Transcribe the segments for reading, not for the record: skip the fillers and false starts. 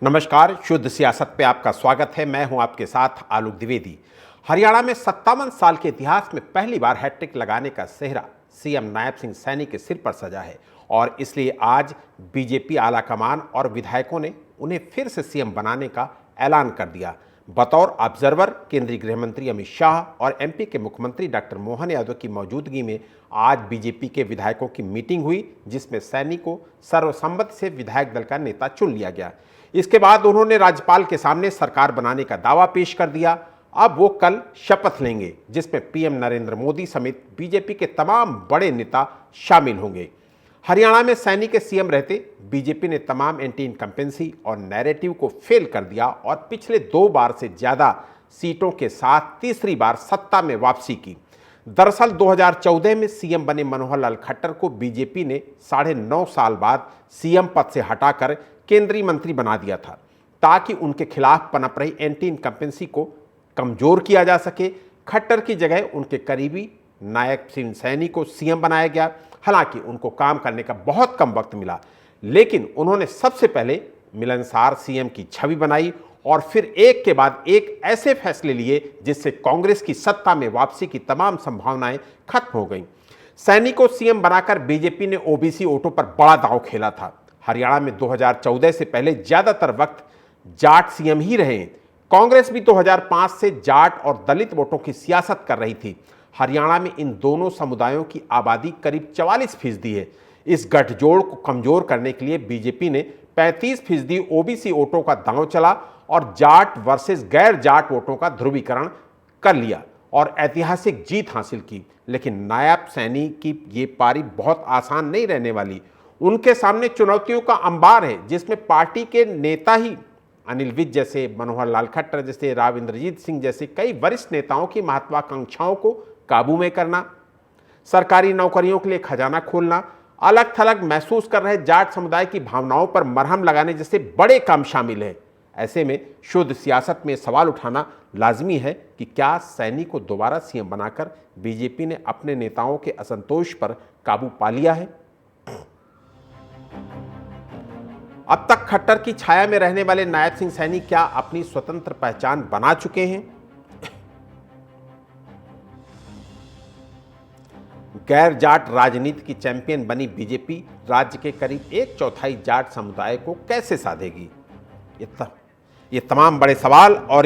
नमस्कार, शुद्ध सियासत पे आपका स्वागत है। मैं हूं आपके साथ आलोक द्विवेदी। हरियाणा में 57 साल के इतिहास में पहली बार हैट्रिक लगाने का सेहरा सीएम नायब सिंह सैनी के सिर पर सजा है और इसलिए आज बीजेपी आलाकमान और विधायकों ने उन्हें फिर से सीएम बनाने का ऐलान कर दिया। बतौर ऑब्जर्वर केंद्रीय गृह मंत्री अमित शाह और एमपी के मुख्यमंत्री डॉक्टर मोहन यादव की मौजूदगी में आज बीजेपी के विधायकों की मीटिंग हुई, जिसमें सैनी को सर्वसम्मति से विधायक दल का नेता चुन लिया गया। इसके बाद उन्होंने राज्यपाल के सामने सरकार बनाने का दावा पेश कर दिया। अब वो कल शपथ लेंगे, जिसमें पीएम नरेंद्र मोदी समेत बीजेपी के तमाम बड़े नेता शामिल होंगे। हरियाणा में सैनी के सीएम रहते बीजेपी ने तमाम एंटी इनकम्पेंसी और नैरेटिव को फेल कर दिया और पिछले 2 बार से ज्यादा सीटों के साथ तीसरी बार सत्ता में वापसी की। दरअसल 2014 में सीएम बने मनोहर लाल खट्टर को बीजेपी ने 9.5 साल बाद सीएम पद से हटाकर केंद्रीय मंत्री बना दिया था, ताकि उनके खिलाफ पनप रही एंटी इनकम्पेंसी को कमजोर किया जा सके। खट्टर की जगह उनके करीबी नायब सिंह सैनी को सीएम बनाया गया। हालांकि उनको काम करने का बहुत कम वक्त मिला, लेकिन उन्होंने सबसे पहले मिलनसार सीएम की छवि बनाई और फिर एक के बाद एक ऐसे फैसले लिए जिससे कांग्रेस की सत्ता में वापसी की तमाम संभावनाएं खत्म हो गईं। सैनी को सीएम बनाकर बीजेपी ने ओबीसी वोटों पर बड़ा दांव खेला था। हरियाणा में 2014 से पहले ज्यादातर वक्त जाट सीएम ही रहे। कांग्रेस भी 2005 से जाट और दलित वोटों की सियासत कर रही थी। हरियाणा में इन दोनों समुदायों की आबादी करीब 44% है। इस गठजोड़ को कमजोर करने के लिए बीजेपी ने 35% ओबीसी वोटों का दांव चला और जाट वर्सेस गैर जाट वोटों का ध्रुवीकरण कर लिया और ऐतिहासिक जीत हासिल की। लेकिन नायब सैनी की ये पारी बहुत आसान नहीं रहने वाली। उनके सामने चुनौतियों का अंबार है, जिसमें पार्टी के नेता ही अनिल विज जैसे, मनोहर लाल खट्टर जैसे, राव इंद्रजीत सिंह जैसे कई वरिष्ठ नेताओं की महत्वाकांक्षाओं को काबू में करना, सरकारी नौकरियों के लिए खजाना खोलना, अलग थलग महसूस कर रहे जाट समुदाय की भावनाओं पर मरहम लगाने जैसे बड़े काम शामिल हैं। ऐसे में शुद्ध सियासत में सवाल उठाना लाजमी है कि क्या सैनी को दोबारा सीएम बनाकर बीजेपी ने अपने नेताओं के असंतोष पर काबू पा लिया है। अब तक खट्टर की छाया में रहने वाले नायब सिंह सैनी क्या अपनी स्वतंत्र पहचान बना चुके हैं? गैर जाट राजनीति की चैंपियन बनी बीजेपी राज्य के करीब 1/4 जाट समुदाय को कैसे साधेगी? ये तमाम बड़े सवाल और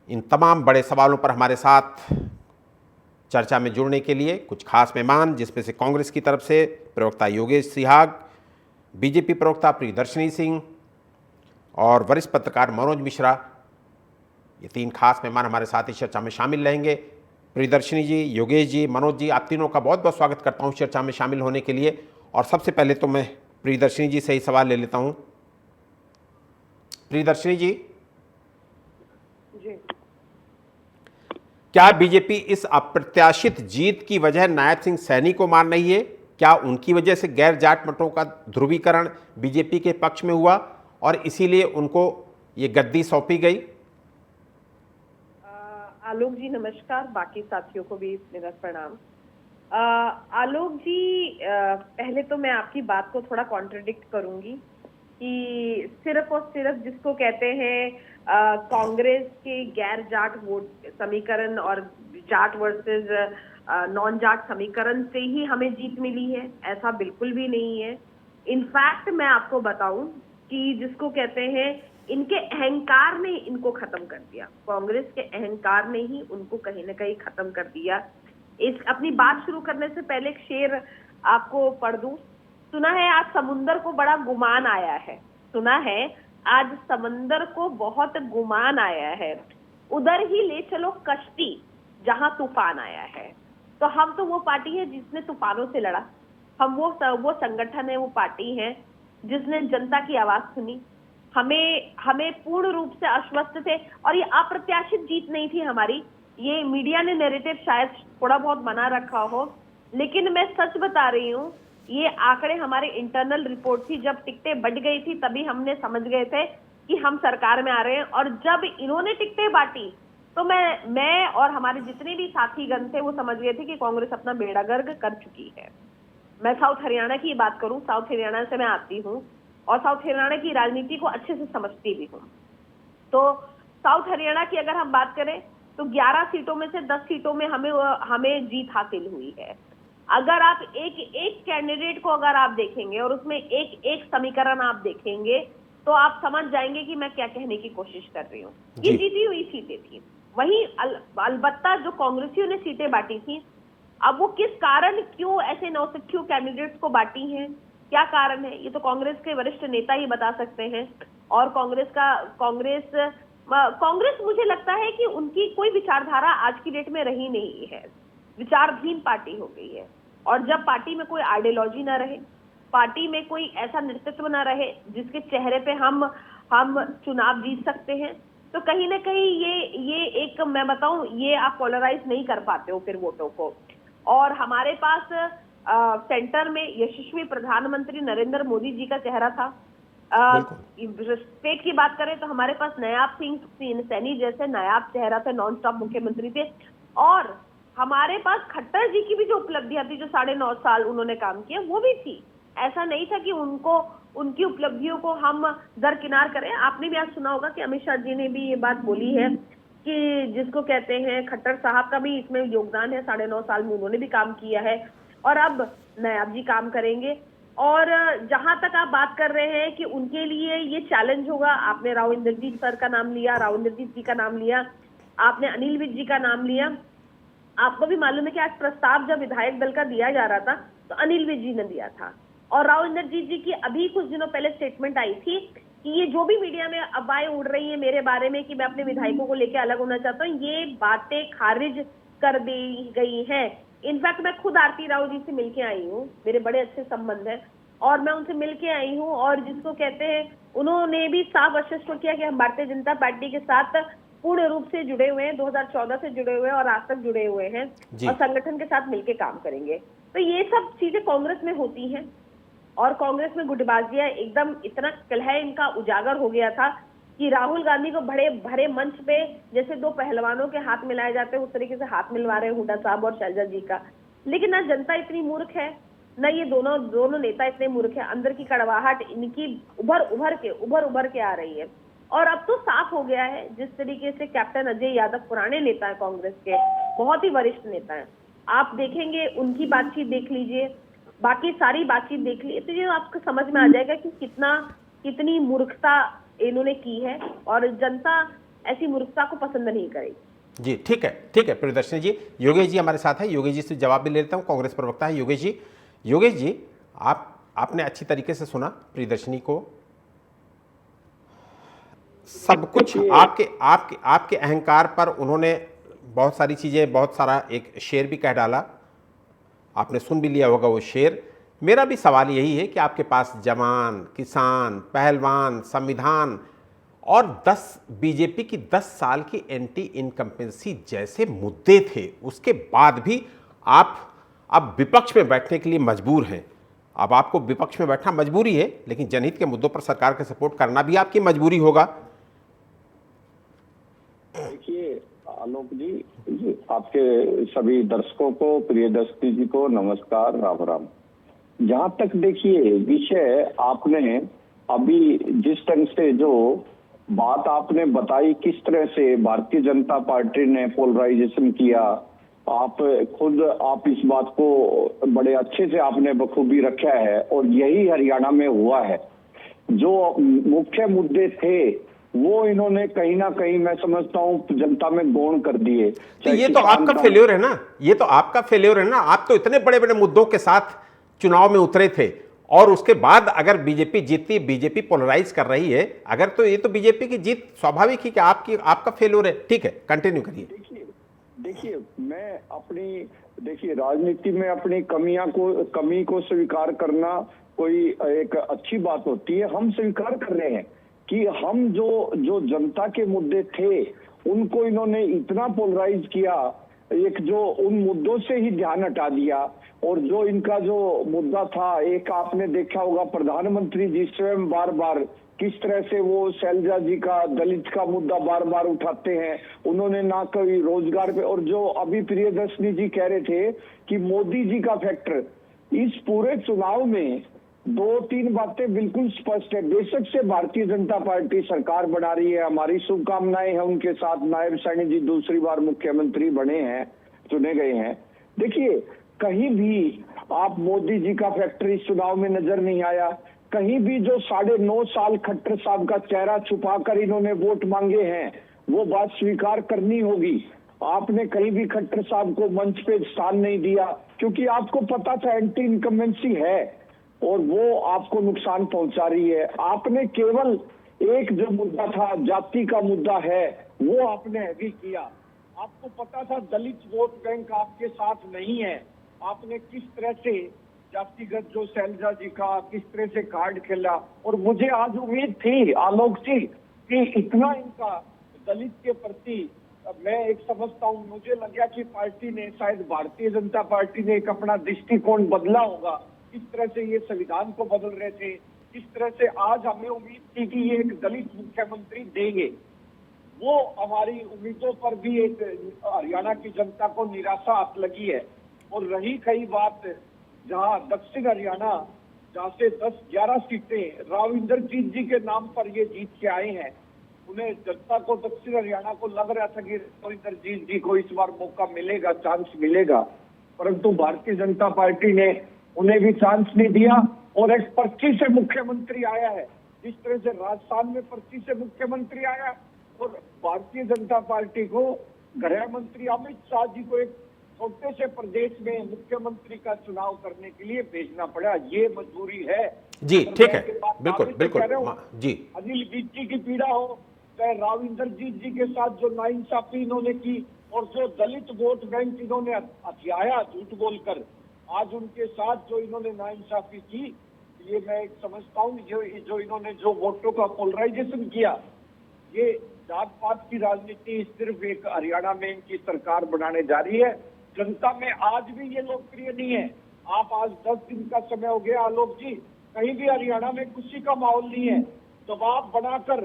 इन तमाम बड़े सवालों पर हमारे साथ चर्चा में जुड़ने के लिए कुछ खास मेहमान, जिसमें से कांग्रेस की तरफ से प्रवक्ता योगेश सिहाग, बीजेपी प्रवक्ता प्रियदर्शनी सिंह और वरिष्ठ पत्रकार मनोज मिश्रा, ये 3 खास मेहमान हमारे साथ इस चर्चा में शामिल रहेंगे। प्रियदर्शनी जी, योगेश जी, मनोज जी, आप तीनों का बहुत बहुत स्वागत करता हूँ चर्चा में शामिल होने के लिए। और सबसे पहले तो मैं प्रियदर्शनी जी से ही सवाल ले लेता हूँ। प्रियदर्शनी जी, क्या बीजेपी इस अप्रत्याशित जीत की वजह नायब सिंह सैनी को मान रही है? क्या उनकी वजह से गैर जाट मतों का ध्रुवीकरण बीजेपी के पक्ष में हुआ और इसीलिए उनको ये गद्दी सौंपी गई? आलोक जी नमस्कार, बाकी साथियों को भी मेरा प्रणाम। आलोक जी, पहले तो मैं आपकी बात को थोड़ा कॉन्ट्रडिक्ट करूंगी कि सिर्फ और सिर्फ जिसको कहते हैं कांग्रेस के गैर जाट वोट समीकरण और जाट वर्सेस नॉन जाट समीकरण से ही हमें जीत मिली है, ऐसा बिल्कुल भी नहीं है। इनफैक्ट मैं आपको बताऊं कि जिसको कहते हैं इनके अहंकार ने इनको खत्म कर दिया, कांग्रेस के अहंकार ने ही उनको कहीं ना कहीं खत्म कर दिया। इस अपनी बात शुरू करने से पहले एक शेर आपको पढ़ दूं। सुना है आज समुंदर को बड़ा गुमान आया है, सुना है आज समंदर को बहुत गुमान आया है, उधर ही ले चलो कश्ती जहां तूफान आया है। तो हम तो वो पार्टी है जिसने तूफानों से लड़ा, हम वो संगठन है, वो पार्टी है जिसने जनता की आवाज सुनी। हमें पूर्ण रूप से आश्वस्त थे और ये अप्रत्याशित जीत नहीं थी हमारी। ये मीडिया ने नैरेटिव शायद थोड़ा बहुत बना रखा हो, लेकिन मैं सच बता रही हूँ, ये आंकड़े हमारे इंटरनल रिपोर्ट थी। जब टिकटें बढ़ गई थी तभी हमने समझ गए थे कि हम सरकार में आ रहे हैं। और जब इन्होंने टिकटें बांटी तो मैं और हमारे जितने भी साथीगण थे वो समझ गए थे कि कांग्रेस अपना बेड़ा गर्क कर चुकी है। मैं साउथ हरियाणा की बात करूं, साउथ हरियाणा से मैं आती हूं। और साउथ हरियाणा की राजनीति को अच्छे से समझती भी हूँ। तो साउथ हरियाणा की अगर हम बात करें तो 11 सीटों में से 10 सीटों में हमें जीत हासिल हुई है। अगर आप एक एक कैंडिडेट को अगर आप देखेंगे और उसमें एक एक समीकरण आप देखेंगे तो आप समझ जाएंगे कि मैं क्या कहने की कोशिश कर रही हूँ। ये जीती हुई सीटें थी। वहीं अलबत्ता जो कांग्रेसियों ने सीटें बांटी थी, अब वो किस कारण क्यों ऐसे नौसिखियों कैंडिडेट्स को बांटी हैं, क्या कारण है, ये तो कांग्रेस के वरिष्ठ नेता ही बता सकते हैं। और कांग्रेस मुझे लगता है कि उनकी कोई विचारधारा आज की डेट में रही नहीं है, विचारहीन पार्टी हो गई है। और जब पार्टी में कोई आइडियोलॉजी ना रहे, पार्टी में कोई ऐसा नेतृत्व ना रहे जिसके चेहरे पे हम चुनाव जीत सकते हैं, तो कहीं ना कहीं ये एक, मैं बताऊं, ये आप पोलराइज नहीं कर पाते हो फिर वोटों को। और हमारे पास सेंटर में यशस्वी प्रधानमंत्री नरेंद्र मोदी जी का चेहरा था। स्टेट की बात करें तो हमारे पास नायाब सिंह सैनी जैसे नायाब चेहरा थे, नॉन स्टॉप मुख्यमंत्री थे। और हमारे पास खट्टर जी की भी जो उपलब्धियां थी, जो 9.5 साल उन्होंने काम किया, वो भी थी। ऐसा नहीं था कि उनकी उपलब्धियों को हम दरकिनार करें। आपने भी आज सुना होगा कि अमित शाह जी ने भी ये बात बोली है कि जिसको कहते हैं खट्टर साहब का भी इसमें योगदान है, 9.5 साल में उन्होंने भी काम किया है और अब नायाब जी काम करेंगे। और जहां तक आप बात कर रहे हैं कि उनके लिए ये चैलेंज होगा, आपने राव इंद्रजीत सर का नाम लिया, राव इंद्रजीत जी का नाम लिया, आपने अनिल विज जी का नाम लिया। आपको भी मालूम है कि आज प्रस्ताव जब विधायक दल का दिया जा रहा था तो अनिल विज जी ने दिया था। और राव इंद्रजीत जी की अभी कुछ दिनों पहले स्टेटमेंट आई थी कि ये जो भी मीडिया में अफवाहें उड़ रही है मेरे बारे में कि मैं अपने विधायकों को लेकर अलग होना चाहता हूँ, ये बातें खारिज कर दी गई है। इनफैक्ट मैं खुद आरती राव जी से मिलके आई हूँ, मेरे बड़े अच्छे संबंध है और मैं उनसे मिलके आई हूँ। और जिसको कहते हैं, उन्होंने भी साफ आश्वस्त किया कि हम भारतीय जनता पार्टी के साथ पूर्ण रूप से जुड़े हुए हैं, 2014 से जुड़े हुए हैं और आज तक जुड़े हुए हैं और संगठन के साथ मिलके काम करेंगे। तो ये सब चीजें कांग्रेस में होती हैं और कांग्रेस में गुटबाजियां एकदम इतना कलह इनका उजागर हो गया था कि राहुल गांधी को बड़े भरे मंच पे जैसे दो पहलवानों के हाथ मिलाए जाते हैं उस तरीके से हाथ मिलवा रहे हुड्डा साहब और शैलजा जी का। लेकिन ना जनता इतनी मूर्ख है, ना ये दोनों नेता इतने मूर्ख है। अंदर की कड़वाहट इनकी उभर के आ रही है। और अब तो साफ हो गया है, जिस तरीके से कैप्टन अजय यादव पुराने नेता है कांग्रेस के, बहुत ही वरिष्ठ नेता है, आप देखेंगे उनकी बातचीत देख लीजिए, बाकी सारी बातचीत देख लीजिए, तो ये आपको समझ में आ जाएगा कि कितनी मूर्खता इन्होंने की है और जनता ऐसी मूर्खता को पसंद नहीं करेगी। जी ठीक है प्रियदर्शनी जी। योगेश जी हमारे साथ है, योगेश जी से जवाब भी लेता हूँ, कांग्रेस प्रवक्ता है योगेश जी आपने अच्छी तरीके से सुना प्रियदर्शनी को, सब कुछ आपके अहंकार पर उन्होंने बहुत सारी चीजें, बहुत सारा एक शेर भी कह डाला, आपने सुन भी लिया होगा वो शेर। मेरा भी सवाल यही है कि आपके पास जवान, किसान, पहलवान, संविधान और 10 बीजेपी की 10 साल की एंटी इनकम्पेंसी जैसे मुद्दे थे, उसके बाद भी आप अब विपक्ष में बैठने के लिए मजबूर हैं। अब आपको विपक्ष में बैठना मजबूरी है, लेकिन जनहित के मुद्दों पर सरकार का सपोर्ट करना भी आपकी मजबूरी होगा। देखिए आलोक जी, आपके सभी दर्शकों को, प्रियदर्शनी जी को नमस्कार, राम राम। जहां तक देखिए विषय आपने अभी जिस ढंग से जो बात आपने बताई, किस तरह से भारतीय जनता पार्टी ने पोलराइजेशन किया, आप इस बात को बड़े अच्छे से आपने बखूबी रखा है और यही हरियाणा में हुआ है। जो मुख्य मुद्दे थे वो इन्होंने कहीं ना कहीं, मैं समझता हूं, जनता में गौण कर दिए। तो ये तो आपका फेल्योर है ना, ये तो आपका फेल्योर है ना। आप तो इतने बड़े बड़े मुद्दों के साथ चुनाव में उतरे थे और उसके बाद अगर बीजेपी जीतती, बीजेपी पोलराइज कर रही है अगर, तो ये तो बीजेपी की जीत स्वाभाविक ही कि आपका फेल्योर है। ठीक है, कंटिन्यू करिए। देखिए मैं देखिए राजनीति में अपनी कमी को स्वीकार करना कोई एक अच्छी बात होती है। हम स्वीकार कर रहे हैं कि हम जो जनता के मुद्दे थे उनको इन्होंने इतना पोलराइज किया, एक जो उन मुद्दों से ही ध्यान हटा दिया। और जो इनका जो मुद्दा था, एक आपने देखा होगा प्रधानमंत्री जी स्वयं बार बार किस तरह से वो शैलजा जी का, दलित का मुद्दा बार बार उठाते हैं। उन्होंने ना कोई रोजगार पे, और जो अभी प्रियदर्शनी जी कह रहे थे कि मोदी जी का फैक्टर, इस पूरे चुनाव में दो तीन बातें बिल्कुल स्पष्ट है। बेशक से भारतीय जनता पार्टी सरकार बना रही है, हमारी शुभकामनाएं हैं उनके साथ। नायब सैनी जी दूसरी बार मुख्यमंत्री बने हैं, चुने गए हैं। देखिए, कहीं भी आप मोदी जी का फैक्टर इस चुनाव में नजर नहीं आया। कहीं भी जो 9.5 साल खट्टर साहब का चेहरा छुपाकर इन्होंने वोट मांगे हैं, वो बात स्वीकार करनी होगी। आपने कहीं भी खट्टर साहब को मंच पे स्थान नहीं दिया, क्योंकि आपको पता था एंटी इनकम्बेंसी है और वो आपको नुकसान पहुंचा रही है। आपने केवल एक जो मुद्दा था, जाति का मुद्दा है, वो आपने हैवी किया। आपको पता था दलित वोट बैंक आपके साथ नहीं है। आपने किस तरह से जातिगत जो शैलजा जी का किस तरह से कार्ड खेला। और मुझे आज उम्मीद थी आलोक जी कि इतना इनका दलित के प्रति, मैं एक समझता हूँ, मुझे लगा कि पार्टी ने, शायद भारतीय जनता पार्टी ने एक अपना दृष्टिकोण बदला होगा। किस तरह से ये संविधान को बदल रहे थे, किस तरह से आज हमें उम्मीद थी कि ये एक दलित मुख्यमंत्री देंगे। वो हमारी उम्मीदों पर भी एक हरियाणा की जनता को निराशा हाथ लगी है। और रही कई बात, जहां दक्षिण हरियाणा, जहां से 10-11 सीटें राव इंद्रजीत जी के नाम पर ये जीत के आए हैं, उन्हें जनता को, दक्षिण हरियाणा को लग रहा था कि राव इंद्रजीत जी को इस बार मौका मिलेगा, चांस मिलेगा, परंतु भारतीय जनता पार्टी ने उन्हें भी चांस नहीं दिया और एक पर्ची से मुख्यमंत्री आया है। जिस तरह से राजस्थान में पर्ची से मुख्यमंत्री आया और भारतीय जनता पार्टी को गृह मंत्री अमित शाह जी को एक छोटे से प्रदेश में मुख्यमंत्री का चुनाव करने के लिए भेजना पड़ा, ये मजबूरी है। जी ठीक है, बिल्कुल बिल्कुल जी। अनिल विज जी की पीड़ा हो, चाहे राव इंद्रजीत जी के साथ जो नाइंसाफी इन्होंने की और जो दलित वोट बैंक इन्होंने हथियाया झूठ बोलकर, आज उनके साथ जो इन्होंने नाइंसाफी की, ये मैं समझता हूँ जो इन्होंने जो वोटों का पोलराइजेशन किया, ये जात पात की राजनीति सिर्फ एक हरियाणा में इनकी सरकार बनाने जा रही है। जनता में आज भी ये लोकप्रिय नहीं है। आप आज 10 दिन का समय हो गया आलोक जी, कहीं भी हरियाणा में खुशी का माहौल नहीं है। दबाव बनाकर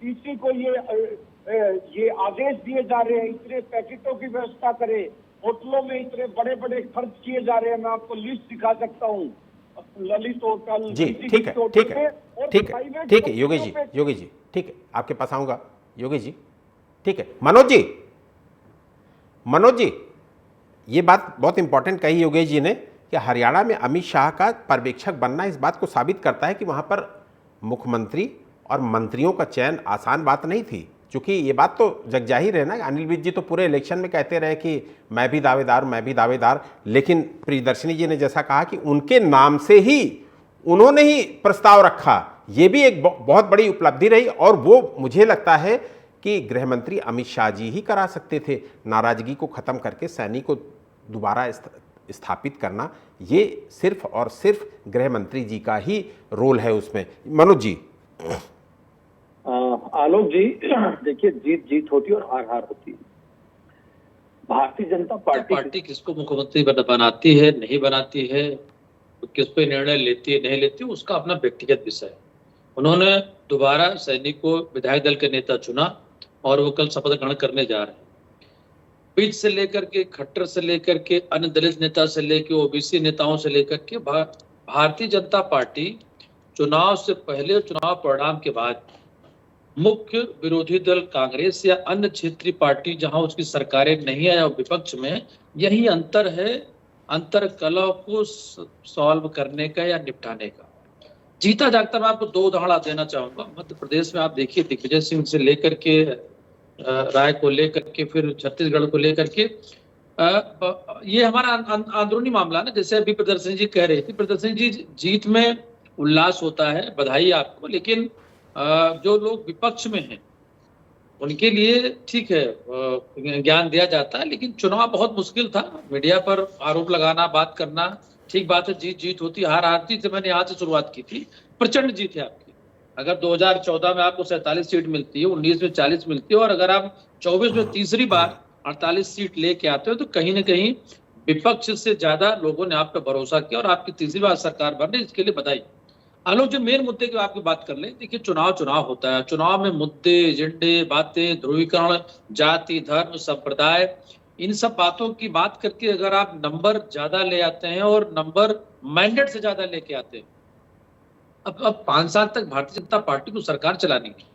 डीसी को ये आदेश दिए जा रहे हैं, इतने पैकेटों की व्यवस्था करे, होटलों में इतने बड़े बड़े खर्च किए जा रहे हैं। मैं आपको लिस्ट दिखा सकता हूँ, ललित होटल जी। ठीक है ठीक है ठीक है ठीक है योगेश जी ठीक है, आपके पास आऊंगा योगेश जी। ठीक है मनोज जी, ये बात बहुत इंपॉर्टेंट कही योगेश जी ने कि हरियाणा में अमित शाह का पर्यवेक्षक बनना इस बात को साबित करता है कि वहाँ पर मुख्यमंत्री और मंत्रियों का चयन आसान बात नहीं थी। चूँकि ये बात तो जगजाहिर है ना, अनिल विज जी तो पूरे इलेक्शन में कहते रहे कि मैं भी दावेदार, लेकिन प्रियदर्शनी जी ने जैसा कहा कि उनके नाम से ही उन्होंने ही प्रस्ताव रखा, ये भी एक बहुत बड़ी उपलब्धि रही। और वो मुझे लगता है कि गृह मंत्री अमित शाह जी ही करा सकते थे। नाराजगी को ख़त्म करके सैनी को दोबारा स्थापित करना, ये सिर्फ और सिर्फ गृह मंत्री जी का ही रोल है उसमें। मनोज जी। आलोक जी, देखिए, जीत होती है और हार होती है। भारतीय जनता पार्टी किसको मुख्यमंत्री बनाती है, नहीं बनाती है, किस पे निर्णय लेती है, नहीं लेती है, उसका अपना व्यक्तिगत विषय है। उन्होंने दोबारा सैनी को विधायक दल के नेता चुना और वो कल शपथ ग्रहण करने जा रहे हैं। बीच से लेकर के, खट्टर से लेकर के, अन्य दलित नेता से लेकर ओबीसी नेताओं से लेकर के, भारतीय जनता पार्टी चुनाव से पहले, चुनाव परिणाम के बाद मुख्य विरोधी दल कांग्रेस या अन्य क्षेत्रीय पार्टी जहां उसकी सरकारें नहीं है और विपक्ष में, यही अंतर है अंतर कलह को सॉल्व करने का या निपटाने का। जीता जागता मैं आपको 2 उदाहरण देना चाहूंगा। मध्य प्रदेश में आप देखिए, दिग्विजय सिंह से लेकर के राय को लेकर के, फिर छत्तीसगढ़ को लेकर के, ये हमारा अंदरूनी मामला ना। जैसे अभी प्रियदर्शनी जी कह रही थी, प्रियदर्शनी जी जीत में उल्लास होता है, बधाई आपको, लेकिन जो लोग विपक्ष में हैं उनके लिए ठीक है ज्ञान दिया जाता है, लेकिन चुनाव बहुत मुश्किल था। मीडिया पर आरोप लगाना, बात करना, ठीक बात है, जीत होती, हार हारती थी। मैंने यहाँ से शुरुआत की थी। प्रचंड जीत है आपकी। अगर 2014 में आपको 47 सीट मिलती है, 19 में 40 मिलती है, और अगर आप 24 में तीसरी बार 48 सीट लेके आते हो, तो कहीं ना कहीं विपक्ष से ज्यादा लोगों ने आप पर भरोसा किया और आपकी तीसरी बार सरकार बन रही, इसके लिए बधाई। आलोक, जो मेन मुद्दे की आपकी बात कर ले, देखिए, चुनाव होता है, चुनाव में मुद्दे, एजेंडे, बातें, ध्रुवीकरण, जाति, धर्म, संप्रदाय, इन सब बातों की बात करके अगर आप नंबर ज्यादा ले आते हैं और नंबर मैंडेट से ज्यादा लेके आते हैं, अब 5 साल तक भारतीय जनता पार्टी को सरकार चलानी है।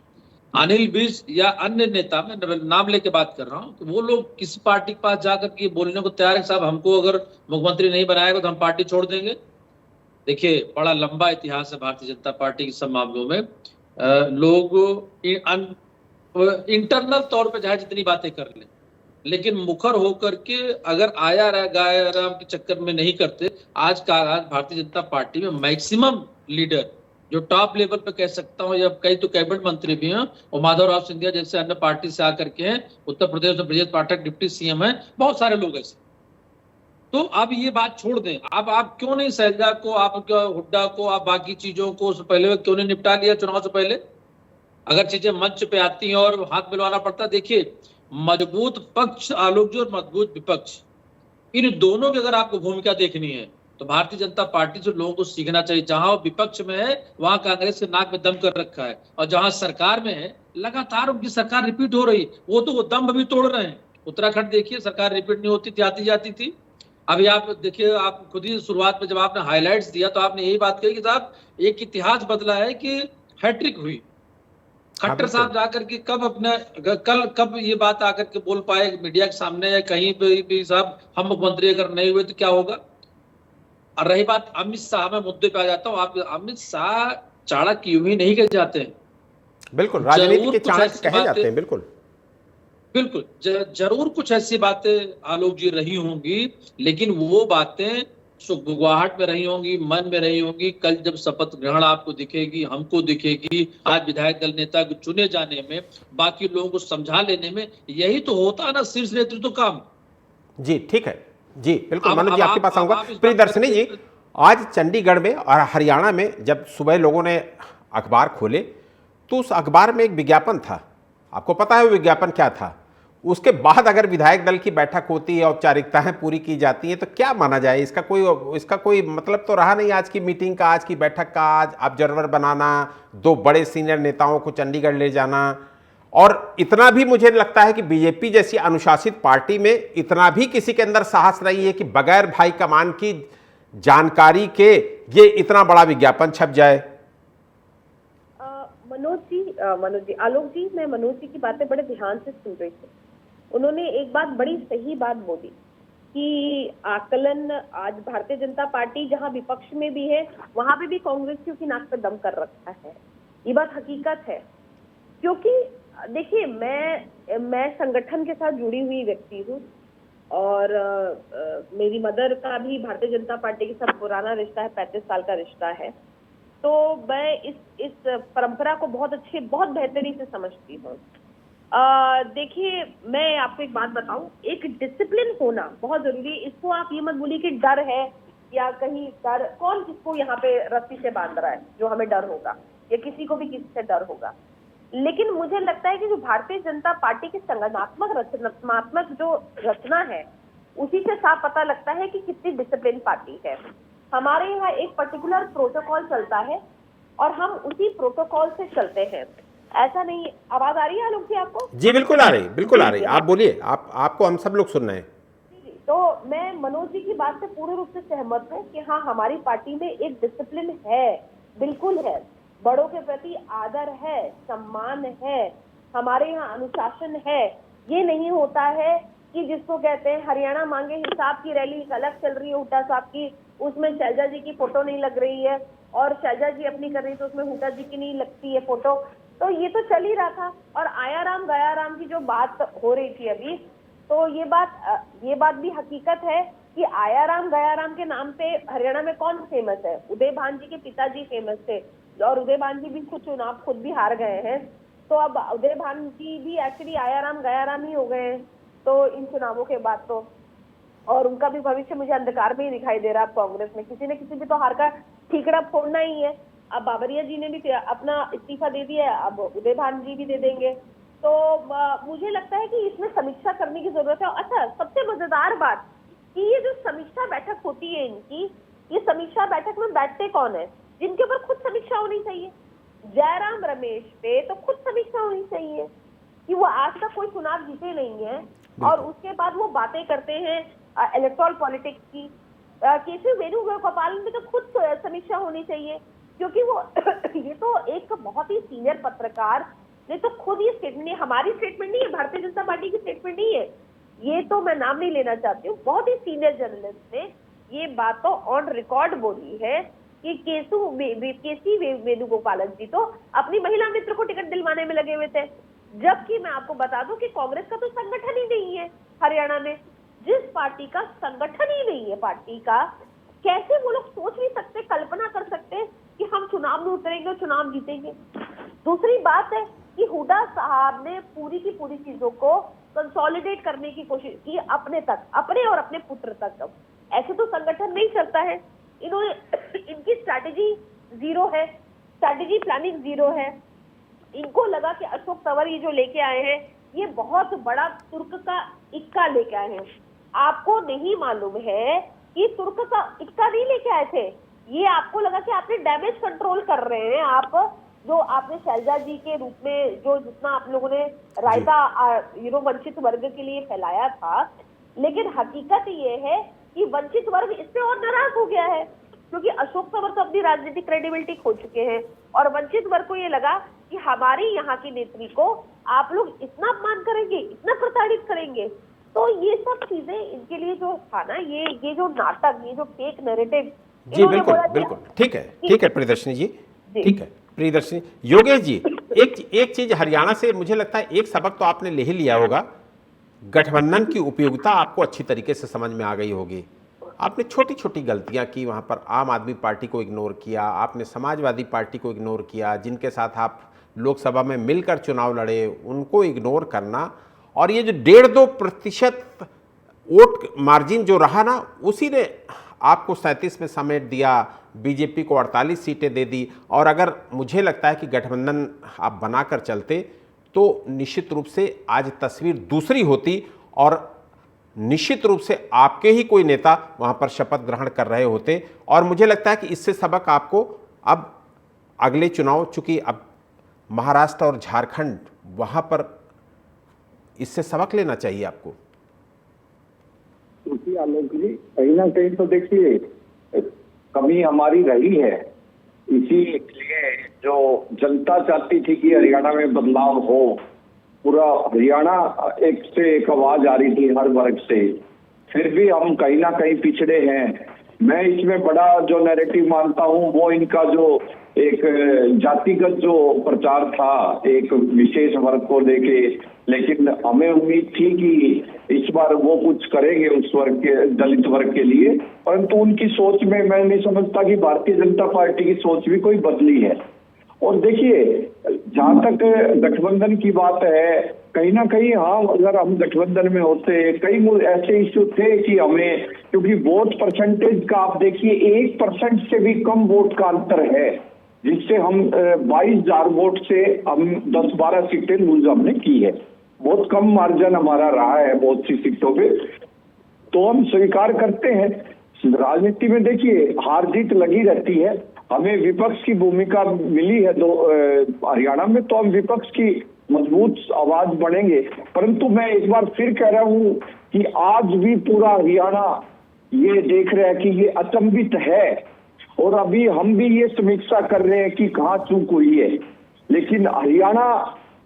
अनिल विज या अन्य नेता, मैं नाम लेके बात कर रहा हूं, तो वो लोग किसी पार्टी के पास जाकर के बोलने को तैयार है साहब हमको अगर मुख्यमंत्री नहीं बनाएगा तो हम पार्टी छोड़ देंगे। देखिए बड़ा लंबा इतिहास है भारतीय जनता पार्टी के सब मामलों में। लोग इंटरनल तौर पे चाहे जितनी बातें कर लें, लेकिन मुखर होकर के अगर आया गाया राम के चक्कर में नहीं करते। आज भारतीय जनता पार्टी में मैक्सिमम लीडर जो टॉप लेवल पे कह सकता हूं, या कई तो कैबिनेट मंत्री भी हैं, और माधवराव सिंधिया जैसे अन्य पार्टी से आकर के हैं। उत्तर प्रदेश में ब्रजेश पाठक डिप्टी सीएम है, बहुत सारे लोग ऐसे। तो अब ये बात छोड़ दें। अब आप क्यों नहीं शैलजा को, आप हुड्डा को, आप बाकी चीजों को पहले क्यों नहीं निपटा लिया चुनाव से पहले? अगर चीजें मंच पे आती हैं और हाथ मिलवाना पड़ता। देखिए मजबूत पक्ष आलोक जी और मजबूत विपक्ष, इन दोनों की अगर आपको भूमिका देखनी है तो भारतीय जनता पार्टी से लोगों को सीखना चाहिए। जहां वो विपक्ष में है वहां कांग्रेस के नाक में दम कर रखा है, और जहां सरकार में है लगातार उनकी सरकार रिपीट हो रही, वो तो वो दम भी तोड़ रहे हैं। उत्तराखंड देखिए सरकार रिपीट नहीं होती थी, आती जाती थी। अभी आप देखिए, आप खुद ही शुरुआत में जब आपने हाईलाइट्स दिया तो आपने यही बात कही कि साहब एक इतिहास बदला है कि हैट्रिक हुई। खट्टर साहब जाकर के कब ये बात आकर के बोल पाए मीडिया के सामने या कहीं पे भी साहब हम मुख्यमंत्री अगर नहीं हुए तो क्या होगा? और रही बात अमित शाह, मैं मुद्दे पे आ जाता हूँ। आप अमित शाह चाणक्य यूं ही नहीं कहे जाते हैं, बिल्कुल राजनीति के चाणक्य कहे जाते हैं। बिल्कुल बिल्कुल जरूर कुछ ऐसी बातें आलोक जी रही होंगी, लेकिन वो बातें गुवाहाट में रही होंगी, मन में रही होंगी। कल जब शपथ ग्रहण आपको दिखेगी, हमको दिखेगी, आज विधायक दल नेता को चुने जाने में, बाकी लोगों को समझा लेने में, यही तो होता है ना शीर्ष नेतृत्व काम। जी ठीक है जी, बिल्कुल मनोज जी आपके पास आऊंगा। प्रियदर्शनी जी, आज चंडीगढ़ में और हरियाणा में जब सुबह लोगों ने अखबार खोले तो उस अखबार में एक विज्ञापन था। आपको पता है वो विज्ञापन क्या था? उसके बाद अगर विधायक दल की बैठक होती है, औपचारिकताएं पूरी की जाती हैं, तो क्या माना जाए? इसका कोई मतलब तो रहा नहीं आज की मीटिंग का, आज की बैठक का। आज ऑब्जर्वर बनाना, 2 बड़े सीनियर नेताओं को चंडीगढ़ ले जाना, और इतना भी मुझे लगता है कि बीजेपी जैसी अनुशासित पार्टी में इतना भी किसी के अंदर साहस नहीं है कि बगैर भाई कमान की जानकारी के ये इतना बड़ा विज्ञापन छप जाए। मनोज जी, आलोक जी, मैं मनोज जी की बातें बड़े ध्यान से सुन रही थी। उन्होंने एक बात, बड़ी सही बात बोली कि आकलन, आज भारतीय जनता पार्टी जहां विपक्ष में भी है वहां पे भी कांग्रेसियों की नाक पे दम कर रखा है। ये बात हकीकत है, क्योंकि देखिए मैं संगठन के साथ जुड़ी हुई व्यक्ति हूँ, और मेरी मदर का भी भारतीय जनता पार्टी के साथ पुराना रिश्ता है, 35 साल का रिश्ता है। तो मैं इस परंपरा को बहुत बेहतरी से समझती हूँ। देखिए मैं आपको एक बात बताऊं, एक डिसिप्लिन होना बहुत जरूरी है। इसको आप ये मत बोलिए कि डर है या कहीं डर, कौन किसको यहाँ पे रस्सी से बांध रहा है जो हमें डर होगा, या किसी को भी किसी से डर होगा। लेकिन मुझे लगता है कि जो भारतीय जनता पार्टी की संगठनात्मक रचनात्मक जो रचना है, उसी से साफ पता लगता है कि कितनी डिसिप्लिन पार्टी है। हमारे यहाँ एक पर्टिकुलर प्रोटोकॉल चलता है और हम उसी प्रोटोकॉल से चलते हैं। ऐसा नहीं, आवाज आ रही है आलोक जी आपको? जी बिल्कुल आ रही, बिल्कुल आ रही। आप बोलिए, आपको हम सब लोग सुन रहे हैं। तो मैं मनोज जी की बात से पूर्ण रूप से सहमत हूँ कि हाँ, हमारी पार्टी में एक डिसिप्लिन है, बिल्कुल है। बड़ों के प्रति आदर है, सम्मान है, हमारे यहाँ अनुशासन है। ये नहीं होता है कि जिसको कहते हैं हरियाणा मांगे हिसाब की रैली अलग चल रही है हुड्डा साहब की, उसमें शैलजा जी की फोटो नहीं लग रही है, और शैलजा जी अपनी कर रही है तो उसमें हुड्डा जी की नहीं लगती है फोटो। तो ये तो चल ही रहा था। और आया राम गया राम की जो बात हो रही थी अभी, तो ये बात भी हकीकत है कि आया राम गया राम के नाम पे हरियाणा में कौन फेमस है? उदय भान जी के पिताजी फेमस थे, और उदय भान जी भी कुछ चुनाव खुद भी हार गए हैं। तो अब उदय भान जी भी एक्चुअली आया राम गया राम ही हो गए हैं तो इन चुनावों के बाद तो, और उनका भी भविष्य मुझे अंधकार में ही दिखाई दे रहा है। कांग्रेस में किसी न किसी भी तो हार का ठीकरा फोड़ना ही है। अब बाबरिया जी ने भी अपना इस्तीफा दे दिया, अब उदय भान जी भी दे देंगे। तो मुझे लगता है कि इसमें समीक्षा करने की जरूरत है। अच्छा, सबसे मजेदार बात कि ये जो समीक्षा बैठक होती है इनकी, ये समीक्षा बैठक में बैठते कौन है? जिनके ऊपर खुद समीक्षा होनी चाहिए। जयराम रमेश पे तो खुद समीक्षा होनी चाहिए कि वो आज तक कोई चुनाव जीते नहीं है, और उसके बाद वो बातें करते हैं इलेक्टोरल पॉलिटिक्स की। केशव वेणुगोपाल पे तो खुद समीक्षा होनी चाहिए क्योंकि वो ये तो एक बहुत ही सीनियर पत्रकार ने तो खुद ये स्टेटमेंट, हमारी स्टेटमेंट नहीं है, भारतीय जनता पार्टी की स्टेटमेंट नहीं है, ये तो मैं नाम नहीं लेना चाहती हूँ, बहुत ही सीनियर जर्नलिस्ट ने ये बात तो ऑन रिकॉर्ड बोली है कि केसी वेणुगोपालन जी तो अपनी महिला मित्र को टिकट दिलवाने में लगे हुए थे, जबकि मैं आपको बता दूं कि कांग्रेस का तो संगठन ही नहीं है हरियाणा में। जिस पार्टी का संगठन ही नहीं है पार्टी का, कैसे वो लोग सोच नहीं सकते, कल्पना कर सकते कि हम चुनाव में उतरेंगे और चुनाव जीतेंगे। दूसरी बात है कि हुड्डा साहब ने पूरी की पूरी चीजों को कंसोलिडेट करने की कोशिश की अपने तक, अपने और अपने पुत्र तक। ऐसे तो संगठन नहीं चलता है। इन्होंने इनकी स्ट्रैटेजी जीरो है, स्ट्रैटेजी प्लानिंग जीरो है। इनको लगा कि अशोक तंवर ये जो लेके आए हैं ये बहुत बड़ा तुर्क का इक्का लेके आए हैं। आपको नहीं मालूम है कि तुर्क का इक्का नहीं लेके आए थे, ये आपको लगा कि आपने डैमेज कंट्रोल कर रहे हैं। आप जो आपने शैलजा जी के रूप में जो जितना आप लोगों ने रायता वंचित वर्ग के लिए फैलाया था, लेकिन हकीकत ये है कि वंचित वर्ग इससे और नाराज हो गया है, क्योंकि अशोक तंवर तो अपनी राजनीतिक क्रेडिबिलिटी खो चुके हैं और वंचित वर्ग को ये लगा कि हमारी यहाँ की नेत्री को आप लोग इतना अपमान करेंगे, इतना प्रताड़ित करेंगे। तो ये सब चीजें इनके लिए जो था ना, ये जो नाटक, ये जो फेक नैरेटिव, जी बिल्कुल बिल्कुल ठीक है प्रियदर्शनी जी, ठीक है प्रियदर्शनी। योगेश जी, एक चीज हरियाणा से मुझे लगता है एक सबक तो आपने ले ही लिया होगा, गठबंधन की उपयोगिता आपको अच्छी तरीके से समझ में आ गई होगी। आपने छोटी छोटी गलतियां की, वहां पर आम आदमी पार्टी को इग्नोर किया, आपने समाजवादी पार्टी को इग्नोर किया, जिनके साथ आप लोकसभा में मिलकर चुनाव लड़े उनको इग्नोर करना, और ये जो 1.5% वोट मार्जिन जो रहा ना, उसी ने आपको 37 में समेट दिया, बीजेपी को 48 सीटें दे दी। और अगर मुझे लगता है कि गठबंधन आप बनाकर चलते तो निश्चित रूप से आज तस्वीर दूसरी होती और निश्चित रूप से आपके ही कोई नेता वहां पर शपथ ग्रहण कर रहे होते। और मुझे लगता है कि इससे सबक आपको अब अगले चुनाव, चूंकि अब महाराष्ट्र और झारखंड वहां पर, इससे सबक लेना चाहिए आपको। क्योंकि आलोक जी कहीं ना कहीं तो देखिए कमी हमारी रही है, इसीलिए जो जनता चाहती थी कि हरियाणा में बदलाव हो, पूरा हरियाणा एक से एक आवाज आ रही थी हर वर्ग से, फिर भी हम कहीं ना कहीं पिछड़े हैं। मैं इसमें बड़ा जो नैरेटिव मानता हूँ वो इनका जो एक जातिगत जो प्रचार था एक विशेष वर्ग को लेके, लेकिन हमें उम्मीद थी कि इस बार वो कुछ करेंगे उस वर्ग के, दलित वर्ग के लिए, परंतु उनकी सोच में मैं नहीं समझता कि भारतीय जनता पार्टी की सोच भी कोई बदली है। और देखिए जहां तक गठबंधन की बात है, कहीं ना कहीं हाँ, अगर हम गठबंधन में होते, कई ऐसे इश्यू थे कि हमें, क्योंकि वोट परसेंटेज का आप देखिए 1% से भी कम वोट का अंतर है, जिससे हम 22,000 वोट से हम 10-12 सीटें लूज हमने की है। बहुत कम मार्जिन हमारा रहा है बहुत सी सीटों पे, तो हम स्वीकार करते हैं। राजनीति में देखिए हार जीत लगी रहती है, हमें विपक्ष की भूमिका मिली है हरियाणा में, तो हम विपक्ष की मजबूत आवाज बनेंगे। परंतु मैं एक बार फिर कह रहा हूं कि आज भी पूरा हरियाणा ये देख रहा है कि ये अचंभित है, और अभी हम भी ये समीक्षा कर रहे हैं कि कहाँ चूक हुई है। लेकिन हरियाणा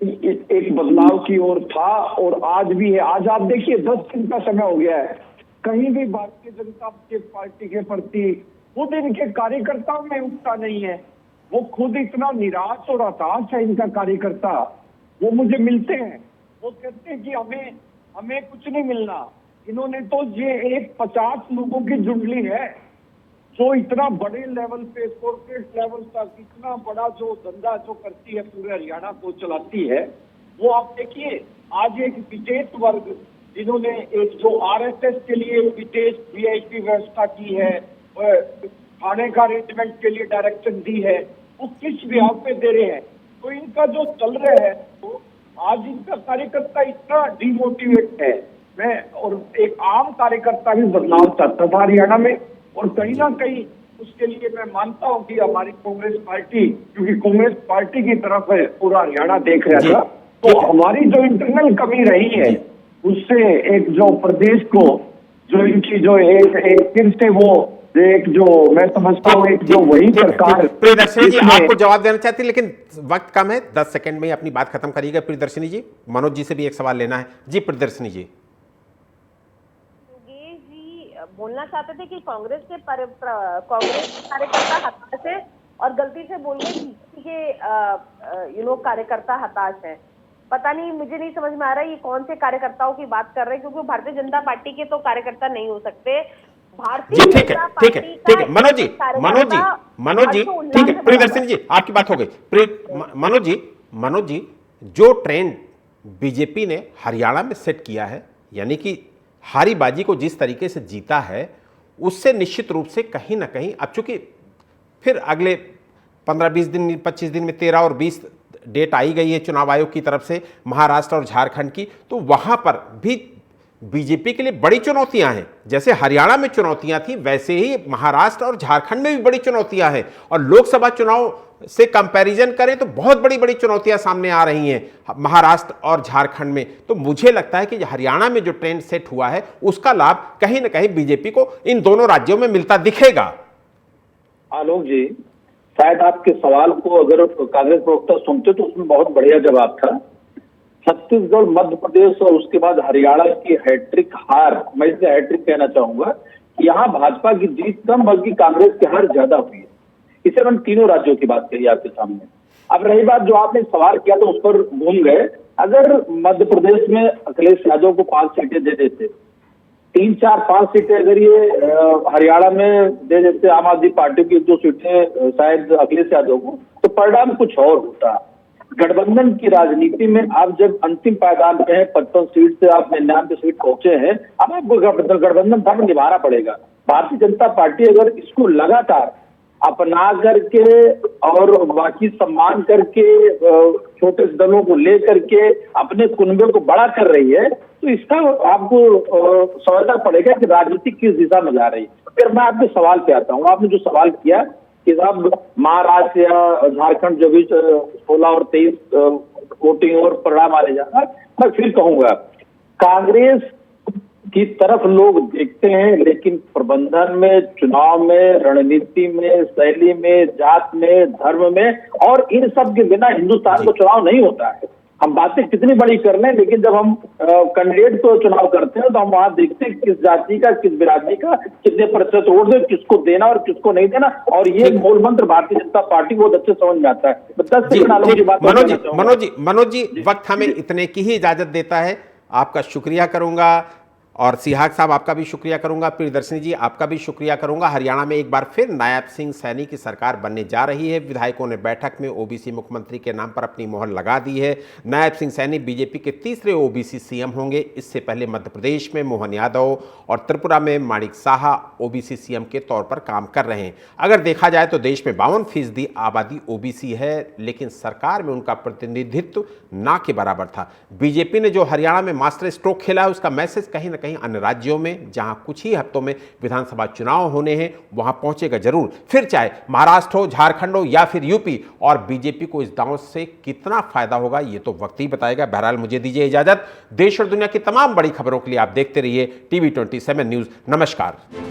एक बदलाव की ओर था और आज भी है। आज आप देखिए 10 दिन का समय हो गया है, कहीं भी भारतीय जनता पार्टी के प्रति खुद इनके कार्यकर्ताओं में उत्साह नहीं है। वो खुद इतना निराश और हताश है इनका कार्यकर्ता, वो मुझे मिलते हैं, वो कहते हैं कि हमें कुछ नहीं मिलना। इन्होंने तो ये एक 50 लोगों की जुंडली है जो इतना बड़े लेवल पे, कॉर्पोरेट लेवल तक इतना बड़ा जो धंधा जो करती है, पूरे हरियाणा को चलाती है। वो आप देखिए आज एक विशेष वर्ग जिन्होंने एक जो आरएसएस के लिए विशेष वीआईपी व्यवस्था की है, खाने का अरेंजमेंट के लिए डायरेक्शन दी है, वो किस ब्याह पे दे रहे हैं। तो इनका जो चल रहा है, तो आज इनका कार्यकर्ता इतना डिमोटिवेट है। मैं और एक आम कार्यकर्ता भी बदलाव चाहता था हरियाणा में, और कहीं ना कहीं उसके लिए मैं मानता हूं कि हमारी कांग्रेस पार्टी, क्योंकि कांग्रेस पार्टी की तरफ पूरा हरियाणा देख रहा था, तो हमारी जो इंटरनल कमी रही है उससे एक जो प्रदेश को जो इनकी जो एक फिर से वो एक जो मैं समझता हूँ एक जो वही सरकार। प्रियदर्शनी जी आपको जवाब देना चाहती है लेकिन वक्त कम है, 10 सेकंड में ही अपनी बात खत्म करिएगा। प्रियदर्शनी जी, मनोज जी से भी एक सवाल लेना है जी। प्रियदर्शनी जी, योगेश जी बोलना चाहते थे कि कांग्रेस के कार्यकर्ता हताश है और गलती से बोल गए बीजेपी के कार्यकर्ता हताश है। पता नहीं, मुझे नहीं समझ में आ रहा है ये कौन से कार्यकर्ताओं की बात कर रहे हैं, क्योंकि वो भारतीय जनता पार्टी के तो कार्यकर्ता नहीं हो सकते। भारतीय जी ठीक है, ठीक है, ठीक है। मनोज जी, ठीक है। प्रियदर्शनी जी आपकी बात हो गई। मनोज जी, जो ट्रेंड बीजेपी ने हरियाणा में सेट किया है, यानी कि हारी बाजी को जिस तरीके से जीता है, उससे निश्चित रूप से कहीं ना कहीं अब चूंकि फिर अगले 15-20 दिन 25 दिन में 13 और 20 डेट आई गई है चुनाव आयोग की तरफ से महाराष्ट्र और झारखंड की, तो वहां पर भी बीजेपी के लिए बड़ी चुनौतियां हैं। जैसे हरियाणा में चुनौतियां थी, वैसे ही महाराष्ट्र और झारखंड में भी बड़ी चुनौतियां हैं। और लोकसभा चुनाव से कंपैरिजन करें तो बहुत बड़ी बड़ी चुनौतियां सामने आ रही हैं महाराष्ट्र और झारखंड में। तो मुझे लगता है कि हरियाणा में जो ट्रेंड सेट हुआ है उसका लाभ कहीं ना कहीं बीजेपी को इन दोनों राज्यों में मिलता दिखेगा। आलोक जी, शायद आपके सवाल को अगर कांग्रेस प्रवक्ता सुनते तो उसमें बहुत बढ़िया जवाब था। छत्तीसगढ़, मध्य प्रदेश और उसके बाद हरियाणा की हैट्रिक हार, मैं इसे हैट्रिक कहना चाहूंगा, यहाँ भाजपा की जीत कम बल्कि कांग्रेस की हार ज्यादा हुई है। इसे मैंने तीनों राज्यों की बात कही आपके सामने। अब रही बात जो आपने सवाल किया तो उस पर घूम गए। अगर मध्य प्रदेश में अखिलेश यादव को 5 सीटें दे देते, 3, 4, 5 सीटें अगर ये हरियाणा में दे देते आम आदमी पार्टी की 1-2 सीटें शायद अखिलेश यादव को, तो परिणाम कुछ और होता। गठबंधन की राजनीति में आप जब अंतिम पायदान पे हैं, 55 सीट से आप 99 सीट पहुंचे हैं, अब आपको गठबंधन धर्म निभाना पड़ेगा। भारतीय जनता पार्टी अगर इसको लगातार अपना करके और बाकी सम्मान करके छोटे दलों को लेकर के अपने कुनबे को बड़ा कर रही है, तो इसका आपको समझना पड़ेगा कि राजनीति किस दिशा में जा रही है। फिर मैं आपके सवाल पे आता हूँ। आपने जो सवाल किया कि साहब महाराष्ट्र या झारखंड जो भी 16 और 23 वोटिंग और परिणाम आने जा रहा है, मैं फिर कहूंगा कांग्रेस की तरफ लोग देखते हैं, लेकिन प्रबंधन में, चुनाव में, रणनीति में, शैली में, जात में, धर्म में, और इन सब के बिना हिंदुस्तान को चुनाव नहीं होता है। हम बातें कितनी बड़ी कर लें, लेकिन जब हम कैंडिडेट को चुनाव करते हैं तो हम वहां देखते हैं किस जाति का, किस बिरादरी का कितने प्रतिशत वोट दे, किसको देना और किसको नहीं देना। और ये मूल मंत्र भारतीय जनता पार्टी बहुत अच्छे समझ में आता है। 10 सेकंड की बात। मनोज जी, वक्त हमें इतने की ही इजाजत देता है। आपका शुक्रिया करूंगा और सिहाग साहब आपका भी शुक्रिया करूंगा। प्रियदर्शनी जी आपका भी शुक्रिया करूंगा। हरियाणा में एक बार फिर नायब सिंह सैनी की सरकार बनने जा रही है। विधायकों ने बैठक में ओबीसी मुख्यमंत्री के नाम पर अपनी मोहर लगा दी है। नायब सिंह सैनी बीजेपी के तीसरे ओबीसी सीएम होंगे। इससे पहले मध्य प्रदेश में मोहन यादव और त्रिपुरा में माणिक साहा ओबीसी सीएम के तौर पर काम कर रहे हैं। अगर देखा जाए तो देश में 52% आबादी ओबीसी है, लेकिन सरकार में उनका प्रतिनिधित्व ना के बराबर था। बीजेपी ने जो हरियाणा में मास्टर स्ट्रोक खेला है, उसका मैसेज कहीं ना कहीं अन्य राज्यों में, जहां कुछ ही हफ्तों में विधानसभा चुनाव होने हैं, वहां पहुंचेगा जरूर। फिर चाहे महाराष्ट्र हो, झारखंड हो या फिर यूपी, और बीजेपी को इस दांव से कितना फायदा होगा ये तो वक्त ही बताएगा। बहरहाल मुझे दीजिए इजाजत। देश और दुनिया की तमाम बड़ी खबरों के लिए आप देखते रहिए TV 27 न्यूज। नमस्कार।